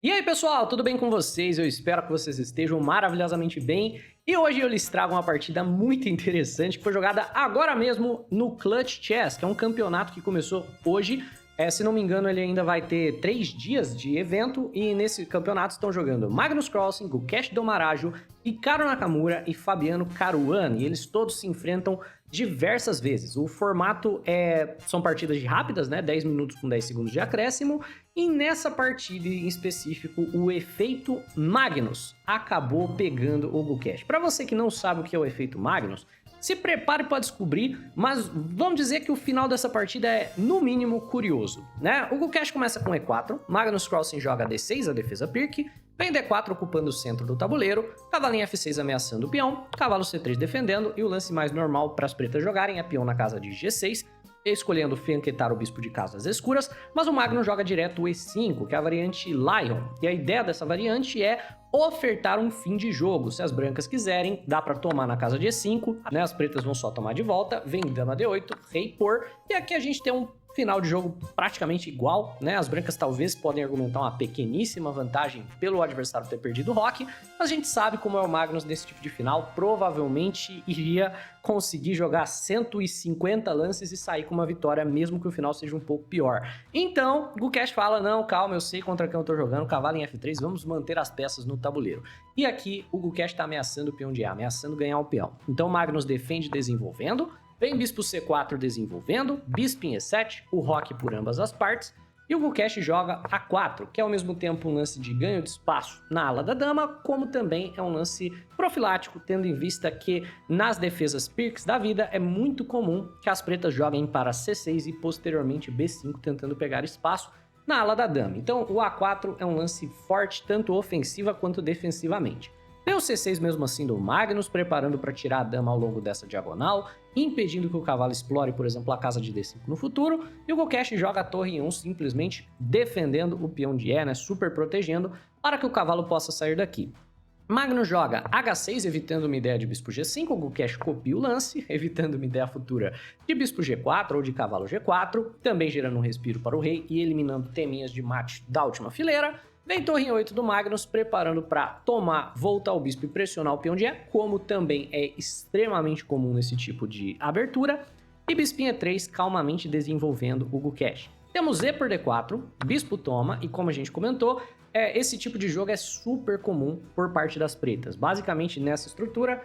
E aí pessoal, tudo bem com vocês? Eu espero que vocês estejam maravilhosamente bem. E hoje eu lhes trago uma partida muito interessante que foi jogada agora mesmo no Clutch Chess, que é um campeonato que começou hoje. Se não me engano, ele ainda vai ter 3 dias de evento e nesse campeonato estão jogando Magnus Carlsen, Gukesh Domarajo, Hikaru Nakamura e Fabiano Caruana. E eles todos se enfrentam diversas vezes. O formato são partidas rápidas, né? 10 minutos com 10 segundos de acréscimo. E nessa partida em específico, o efeito Magnus acabou pegando o Gukesh. Para você que não sabe o que é o efeito Magnus, se prepare para descobrir, mas vamos dizer que o final dessa partida é, no mínimo, curioso, né? O Gukesh começa com E4, Magnus Carlsen joga D6, a defesa Pirk, vem D4 ocupando o centro do tabuleiro, cavalinho F6 ameaçando o peão, cavalo C3 defendendo, e o lance mais normal para as pretas jogarem é peão na casa de G6, escolhendo flanquetar o bispo de casas escuras, mas o Magnus joga direto o E5, que é a variante Lion, e a ideia dessa variante é ofertar um fim de jogo. Se as brancas quiserem, dá para tomar na casa de E5, né? As pretas vão só tomar de volta, vem dama D8, rei por, e aqui a gente tem um final de jogo praticamente igual, né? As brancas talvez podem argumentar uma pequeníssima vantagem pelo adversário ter perdido o rock, mas a gente sabe como é o Magnus nesse tipo de final, provavelmente iria conseguir jogar 150 lances e sair com uma vitória, mesmo que o final seja um pouco pior. Então, Gukesh fala, não, calma, eu sei contra quem eu tô jogando, cavalo em F3, vamos manter as peças no tabuleiro. E aqui o Gukesh tá ameaçando o peão de A, ameaçando ganhar o peão. Então o Magnus defende desenvolvendo, vem bispo C4 desenvolvendo, bispo em E7, o roque por ambas as partes, e o Gukesh joga A4, que é ao mesmo tempo um lance de ganho de espaço na ala da dama, como também é um lance profilático, tendo em vista que nas defesas Pirks da vida é muito comum que as pretas joguem para C6 e posteriormente B5, tentando pegar espaço na ala da dama. Então o A4 é um lance forte, tanto ofensiva quanto defensivamente. Tem o C6 mesmo assim do Magnus, preparando para tirar a dama ao longo dessa diagonal, impedindo que o cavalo explore, por exemplo, a casa de D5 no futuro, e o Gukesh joga a torre em 1, simplesmente defendendo o peão de E, né, super protegendo, para que o cavalo possa sair daqui. Magnus joga H6, evitando uma ideia de bispo G5, o Gukesh copia o lance, evitando uma ideia futura de bispo G4 ou de cavalo G4, também gerando um respiro para o rei e eliminando teminhas de mate da última fileira. Vem torre em 8 do Magnus, preparando para tomar, voltar o bispo e pressionar o peão de E, como também é extremamente comum nesse tipo de abertura. E bispo em E3, calmamente desenvolvendo o Gukesh. Temos E por D4, bispo toma, e como a gente comentou, esse tipo de jogo é super comum por parte das pretas. Basicamente, nessa estrutura,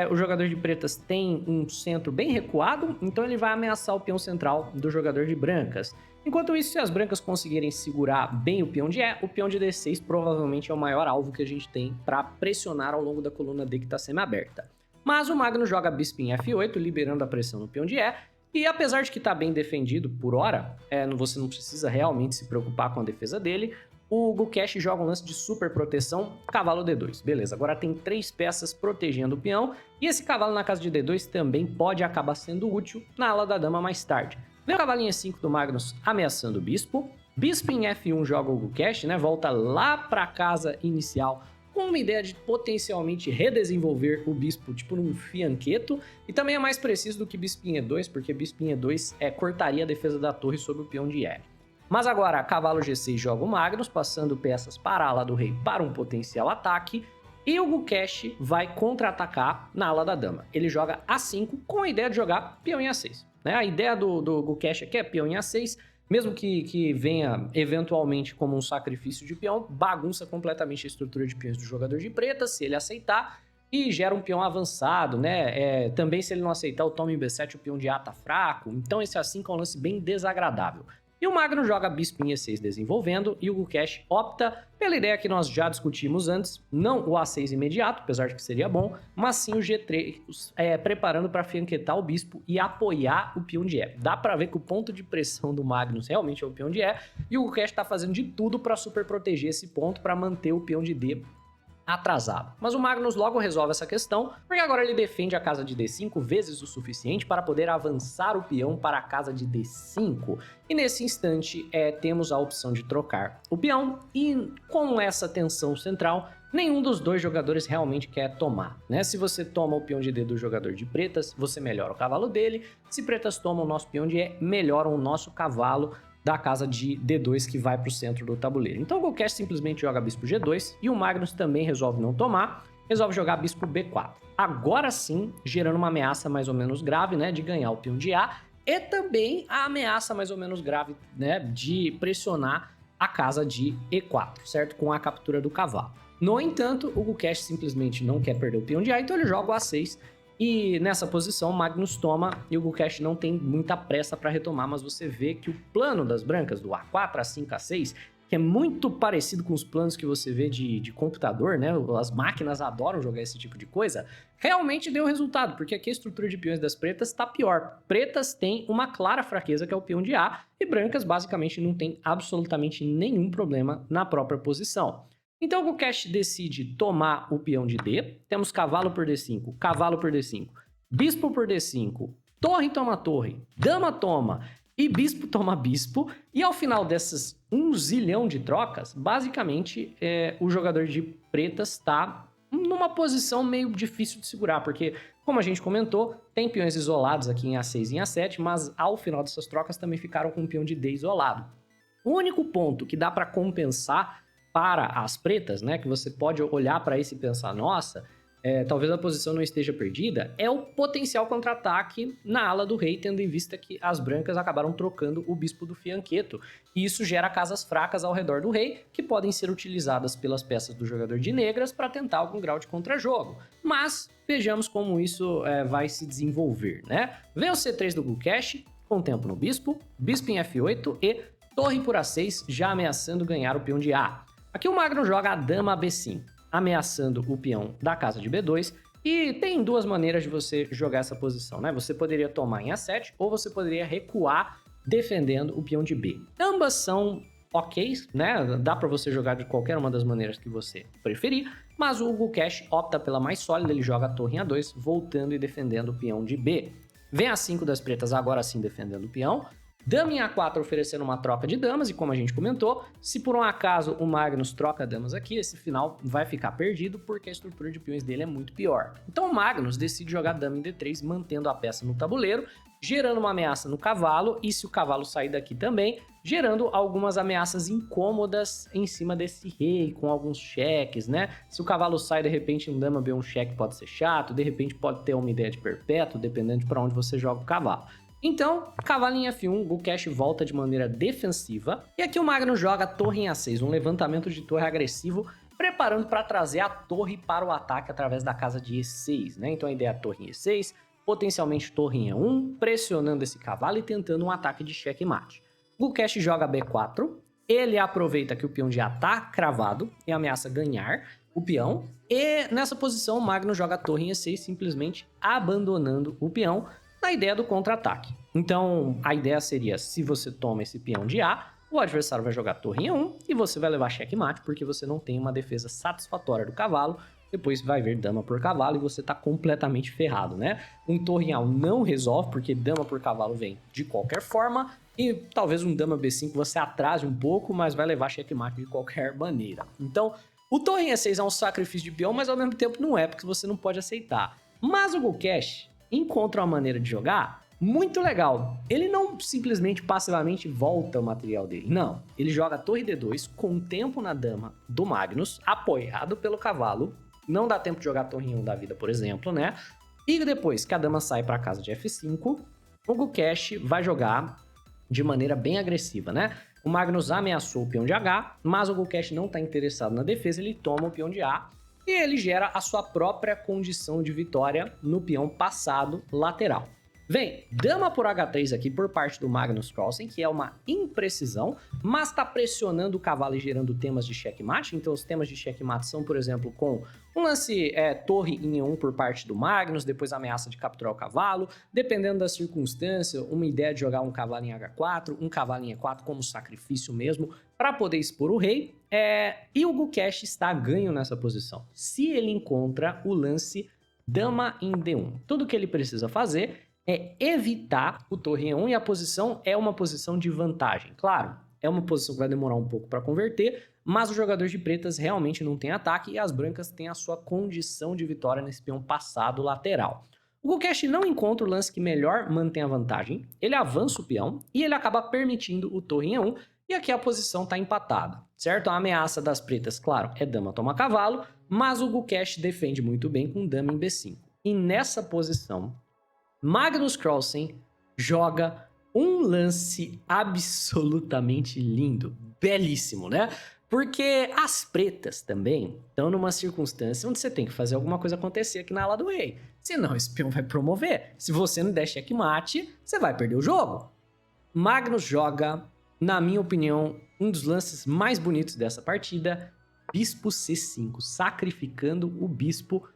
o jogador de pretas tem um centro bem recuado, então ele vai ameaçar o peão central do jogador de brancas. Enquanto isso, se as brancas conseguirem segurar bem o peão de E, o peão de D6 provavelmente é o maior alvo que a gente tem para pressionar ao longo da coluna D que está semi-aberta. Mas o Magnus joga bispo em F8, liberando a pressão no peão de E, e apesar de que está bem defendido por hora, você não precisa realmente se preocupar com a defesa dele, o Gukesh joga um lance de super proteção, cavalo D2. Beleza, agora tem 3 peças protegendo o peão, e esse cavalo na casa de D2 também pode acabar sendo útil na ala da dama mais tarde. Vem o cavalinho E5 do Magnus ameaçando o bispo. Bispo em F1 joga o Gukesh, né? Volta lá para a casa inicial com uma ideia de potencialmente redesenvolver o bispo, tipo num fianqueto. E também é mais preciso do que bispo em E2, porque bispo em E2 cortaria a defesa da torre sobre o peão de E. Mas agora, cavalo G6 joga o Magnus, passando peças para a ala do rei para um potencial ataque. E o Gukesh vai contra-atacar na ala da dama. Ele joga A5 com a ideia de jogar peão em A6. A ideia do Gukesh aqui é peão em A6, mesmo que venha eventualmente como um sacrifício de peão, bagunça completamente a estrutura de peões do jogador de preta, se ele aceitar, e gera um peão avançado, né? Também se ele não aceitar o toma em B7, o peão de A tá fraco, então esse A5 é um lance bem desagradável. E o Magnus joga bispo em E6 desenvolvendo, e o Gukesh opta pela ideia que nós já discutimos antes, não o A6 imediato, apesar de que seria bom, mas sim o G3, preparando para fianquetar o bispo e apoiar o peão de E. Dá para ver que o ponto de pressão do Magnus realmente é o peão de E, e o Gukesh está fazendo de tudo para super proteger esse ponto, para manter o peão de D atrasado. Mas o Magnus logo resolve essa questão, porque agora ele defende a casa de D5 vezes o suficiente para poder avançar o peão para a casa de D5. E nesse instante temos a opção de trocar o peão, e com essa tensão central, nenhum dos dois jogadores realmente quer tomar, né? Se você toma o peão de D do jogador de pretas, você melhora o cavalo dele. Se pretas tomam o nosso peão de E, melhoram o nosso cavalo da casa de D2 que vai para o centro do tabuleiro. Então o Gukesh simplesmente joga bispo G2 e o Magnus também resolve não tomar, resolve jogar bispo B4. Agora sim, gerando uma ameaça mais ou menos grave, né, de ganhar o peão de A, e também a ameaça mais ou menos grave, né, de pressionar a casa de E4, certo? Com a captura do cavalo. No entanto, o Gukesh simplesmente não quer perder o peão de A, então ele joga o A6. E nessa posição, Magnus toma e o Gukesh não tem muita pressa para retomar, mas você vê que o plano das brancas, do A4, A5, A6, que é muito parecido com os planos que você vê de computador, né? As máquinas adoram jogar esse tipo de coisa. Realmente deu resultado, porque aqui a estrutura de peões das pretas está pior. Pretas têm uma clara fraqueza, que é o peão de A, e brancas basicamente não tem absolutamente nenhum problema na própria posição. Então o Gukesh decide tomar o peão de D. Temos cavalo por D5, cavalo por D5, bispo por D5, torre toma torre, dama toma e bispo toma bispo. E ao final dessas 1 zilhão de trocas, basicamente o jogador de pretas está numa posição meio difícil de segurar, porque, como a gente comentou, tem peões isolados aqui em A6 e em A7, mas ao final dessas trocas também ficaram com um peão de D isolado. O único ponto que dá para compensar para as pretas, né, que você pode olhar para isso e pensar, nossa, talvez a posição não esteja perdida, é o potencial contra-ataque na ala do rei, tendo em vista que as brancas acabaram trocando o bispo do fianqueto, e isso gera casas fracas ao redor do rei, que podem ser utilizadas pelas peças do jogador de negras para tentar algum grau de contrajogo. Mas vejamos como isso vai se desenvolver, né? Vem o C3 do Gukesh, com tempo no bispo, bispo em F8 e torre por A6, já ameaçando ganhar o peão de A. Aqui o Magnus joga a dama B5, ameaçando o peão da casa de B2, e tem duas maneiras de você jogar essa posição, né? Você poderia tomar em A7 ou você poderia recuar defendendo o peão de B. Ambas são ok, né? Dá para você jogar de qualquer uma das maneiras que você preferir, mas o Gukesh opta pela mais sólida, ele joga a torre em A2, voltando e defendendo o peão de B. Vem A5 das pretas, agora sim defendendo o peão. Dama em A4 oferecendo uma troca de damas, e como a gente comentou, se por um acaso o Magnus troca damas aqui, esse final vai ficar perdido porque a estrutura de peões dele é muito pior. Então o Magnus decide jogar dama em D3, mantendo a peça no tabuleiro, gerando uma ameaça no cavalo, e se o cavalo sair daqui também, gerando algumas ameaças incômodas em cima desse rei, com alguns cheques, né? Se o cavalo sai, de repente, um dama B1 cheque pode ser chato, de repente pode ter uma ideia de perpétuo, dependendo de para onde você joga o cavalo. Então, cavalo em F1, Gukesh volta de maneira defensiva, e aqui o Magnus joga torre em A6, um levantamento de torre agressivo, preparando para trazer a torre para o ataque através da casa de E6, né? Então a ideia é a torre em E6, potencialmente torre em E1, pressionando esse cavalo e tentando um ataque de checkmate. Gukesh joga B4, ele aproveita que o peão de A tá cravado e ameaça ganhar o peão, e nessa posição o Magnus joga a torre em E6, simplesmente abandonando o peão, na ideia do contra-ataque. Então, a ideia seria, se você toma esse peão de A, o adversário vai jogar torre em E1 e você vai levar checkmate, porque você não tem uma defesa satisfatória do cavalo, depois vai ver dama por cavalo e você tá completamente ferrado, né? Um torre em A1 não resolve, porque dama por cavalo vem de qualquer forma, e talvez um dama B5 você atrase um pouco, mas vai levar checkmate de qualquer maneira. Então, o torre em E6 é um sacrifício de peão, mas ao mesmo tempo não é, porque você não pode aceitar. Mas o Gukesh encontra uma maneira de jogar muito legal. Ele não simplesmente passivamente volta o material dele, não. Ele joga torre D2 com tempo na dama do Magnus, apoiado pelo cavalo. Não dá tempo de jogar torre em 1 da vida, por exemplo, né? E depois que a dama sai para a casa de F5, o Gukesh vai jogar de maneira bem agressiva, né? O Magnus ameaçou o peão de H, mas o Gukesh não está interessado na defesa, ele toma o peão de A, e ele gera a sua própria condição de vitória no peão passado lateral. Vem, dama por H3 aqui por parte do Magnus Carlsen, que é uma imprecisão, mas está pressionando o cavalo e gerando temas de checkmate. Então os temas de checkmate são, por exemplo, com um lance torre em E1 por parte do Magnus, depois a ameaça de capturar o cavalo, dependendo da circunstância, uma ideia de jogar um cavalo em H4, um cavalo em E4 como sacrifício mesmo, para poder expor o rei. E o Gukesh está ganho nessa posição, se ele encontra o lance dama em D1. Tudo que ele precisa fazer é evitar o torre em E1, e a posição é uma posição de vantagem. Claro, é uma posição que vai demorar um pouco para converter, mas o jogador de pretas realmente não tem ataque e as brancas têm a sua condição de vitória nesse peão passado lateral. O O Gukesh não encontra o lance que melhor mantém a vantagem, ele avança o peão e ele acaba permitindo o torre em E1, e aqui a posição está empatada, certo? A ameaça das pretas, claro, é dama toma cavalo, mas o Gukesh defende muito bem com dama em B5. E nessa posição, Magnus Carlsen joga um lance absolutamente lindo, belíssimo, né? Porque as pretas também estão numa circunstância onde você tem que fazer alguma coisa acontecer aqui na ala do rei. Senão esse peão vai promover. Se você não der checkmate, você vai perder o jogo. Magnus joga, na minha opinião, um dos lances mais bonitos dessa partida, bispo C5, sacrificando o bispo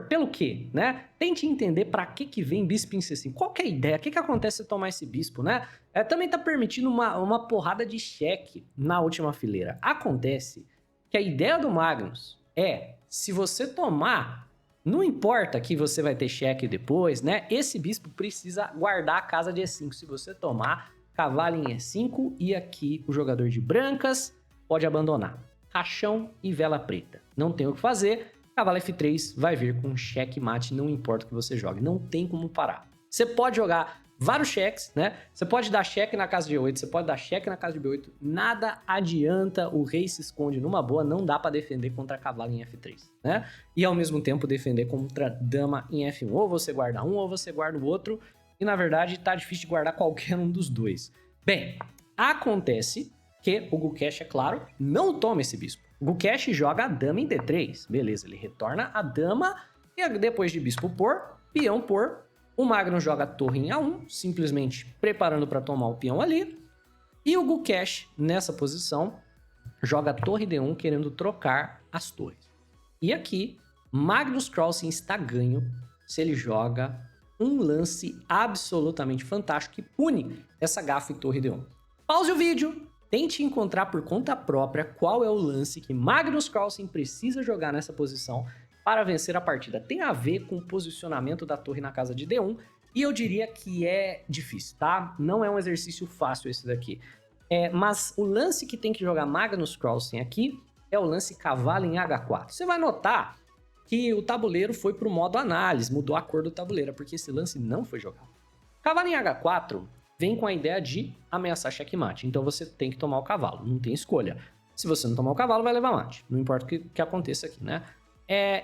pelo quê, né? Tente entender para que vem bispo em C5. Qual que é a ideia? O que acontece se tomar esse bispo, né? Também tá permitindo uma porrada de cheque na última fileira. Acontece que a ideia do Magnus é, se você tomar, não importa que você vai ter cheque depois, né? Esse bispo precisa guardar a casa de E5. Se você tomar, cavalo em E5 e aqui o jogador de brancas pode abandonar. Caixão e vela preta. Não tem o que fazer. Cavalo F3 vai vir com checkmate, não importa o que você jogue, não tem como parar. Você pode jogar vários cheques, né? Você pode dar cheque na casa de E8, você pode dar cheque na casa de B8, nada adianta, o rei se esconde numa boa, não dá pra defender contra cavalo em F3, né? E ao mesmo tempo defender contra dama em F1, ou você guarda um ou você guarda o outro, e na verdade tá difícil de guardar qualquer um dos dois. Bem, acontece que o Gukesh, é claro, não toma esse bispo. O Gukesh joga a dama em D3. Beleza, ele retorna a dama e depois de bispo por, peão por. O Magnus joga a torre em A1, simplesmente preparando para tomar o peão ali. E o Gukesh, nessa posição, joga a torre D1 querendo trocar as torres. E aqui, Magnus Carlsen está ganho se ele joga um lance absolutamente fantástico que pune essa gafe torre D1. Pause o vídeo. Tente encontrar por conta própria qual é o lance que Magnus Carlsen precisa jogar nessa posição para vencer a partida. Tem a ver com o posicionamento da torre na casa de D1 e eu diria que é difícil, tá? Não é um exercício fácil esse daqui. Mas o lance que tem que jogar Magnus Carlsen aqui é o lance cavalo em H4. Você vai notar que o tabuleiro foi para o modo análise, mudou a cor do tabuleiro, porque esse lance não foi jogado. Cavalo em H4... vem com a ideia de ameaçar checkmate. Então você tem que tomar o cavalo, não tem escolha. Se você não tomar o cavalo, vai levar mate. Não importa o que aconteça aqui, né?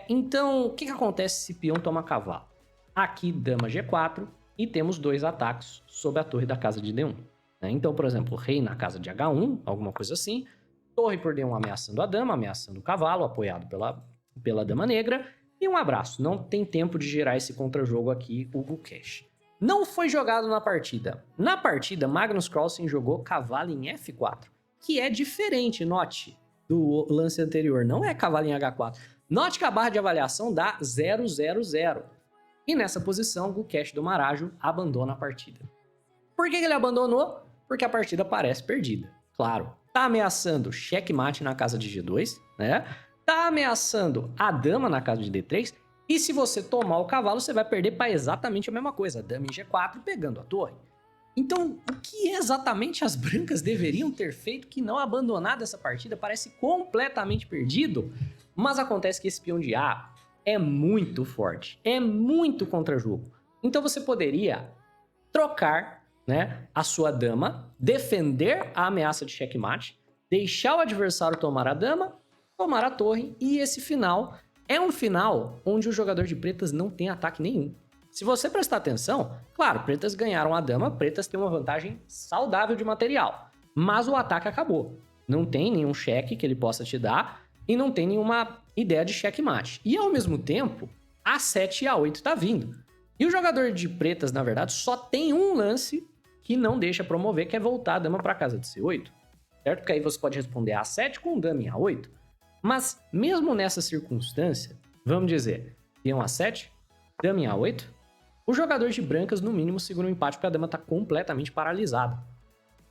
Então, o que acontece se peão toma cavalo? Aqui, dama G4 e temos dois ataques sobre a torre da casa de D1. Né? Então, por exemplo, rei na casa de H1, alguma coisa assim. Torre por D1 ameaçando a dama, ameaçando o cavalo, apoiado pela dama negra. E um abraço. Não tem tempo de gerar esse contra-jogo aqui, o Gukesh. Não foi jogado na partida. Na partida, Magnus Carlsen jogou cavalo em F4, que é diferente, note, do lance anterior. Não é cavalo em H4. Note que a barra de avaliação dá 000. E nessa posição, o Gukesh do Marajo abandona a partida. Por que ele abandonou? Porque a partida parece perdida. Claro, tá ameaçando checkmate na casa de G2, né? Tá ameaçando a dama na casa de D3. E se você tomar o cavalo, você vai perder para exatamente a mesma coisa, dama em G4 pegando a torre. Então, o que exatamente as brancas deveriam ter feito que não abandonado essa partida? Parece completamente perdido, mas acontece que esse peão de A é muito forte, é muito contra-jogo. Então você poderia trocar, né, a sua dama, defender a ameaça de checkmate, deixar o adversário tomar a dama, tomar a torre, e esse final... é um final onde o jogador de pretas não tem ataque nenhum. Se você prestar atenção, claro, pretas ganharam a dama, pretas têm uma vantagem saudável de material. Mas o ataque acabou. Não tem nenhum cheque que ele possa te dar e não tem nenhuma ideia de checkmate. E ao mesmo tempo, A7 e A8 tá vindo. E o jogador de pretas, na verdade, só tem um lance que não deixa promover, que é voltar a dama para casa de C8. Certo? Porque aí você pode responder A7 com dama em A8. Mas, mesmo nessa circunstância, vamos dizer, peão A7, dama em A8, o jogador de brancas, no mínimo, segura um empate porque a dama está completamente paralisada.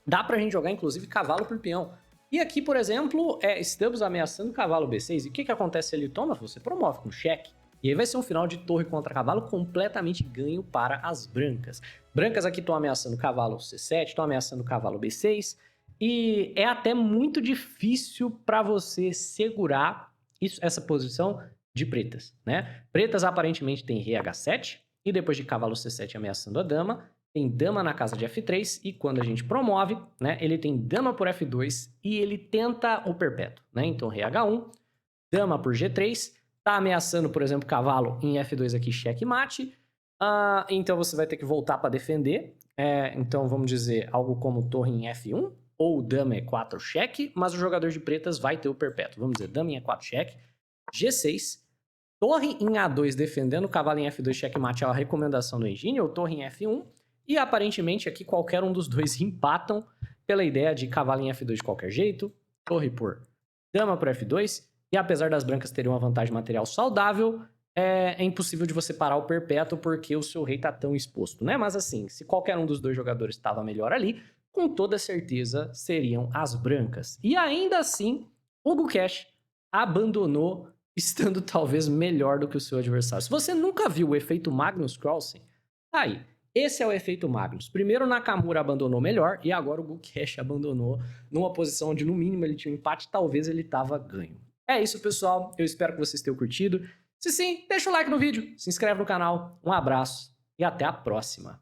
Dá pra gente jogar, inclusive, cavalo por peão. E aqui, por exemplo, estamos ameaçando o cavalo B6. E o que acontece se ele toma? Você promove com cheque. E aí vai ser um final de torre contra cavalo completamente ganho para as brancas. Brancas aqui estão ameaçando o cavalo C7, estão ameaçando o cavalo B6... e é até muito difícil para você segurar essa posição de pretas, né? Pretas aparentemente tem rei H7 e depois de cavalo C7 ameaçando a dama, tem dama na casa de F3, e quando a gente promove, né, ele tem dama por F2 e ele tenta o perpétuo, né? Então rei H1, dama por G3, tá ameaçando, por exemplo, cavalo em F2 aqui, checkmate. Então você vai ter que voltar para defender. Então vamos dizer algo como torre em F1 ou dama E4 cheque, mas o jogador de pretas vai ter o perpétuo. Vamos dizer dama em E4 cheque, G6, torre em A2 defendendo, cavalo em F2 checkmate é a recomendação do engine, ou torre em F1, e aparentemente aqui qualquer um dos dois empatam pela ideia de cavalo em F2 de qualquer jeito, torre por dama por F2, e apesar das brancas terem uma vantagem material saudável, é impossível de você parar o perpétuo porque o seu rei tá tão exposto, né? Mas assim, se qualquer um dos dois jogadores estava melhor ali, com toda certeza seriam as brancas. E ainda assim, o Gukesh abandonou estando talvez melhor do que o seu adversário. Se você nunca viu o efeito Magnus Carlsen, tá aí. Esse é o efeito Magnus. Primeiro o Nakamura abandonou melhor e agora o Gukesh abandonou numa posição onde no mínimo ele tinha um empate, talvez ele tava ganho. É isso, pessoal. Eu espero que vocês tenham curtido. Se sim, deixa o like no vídeo, se inscreve no canal, um abraço e até a próxima.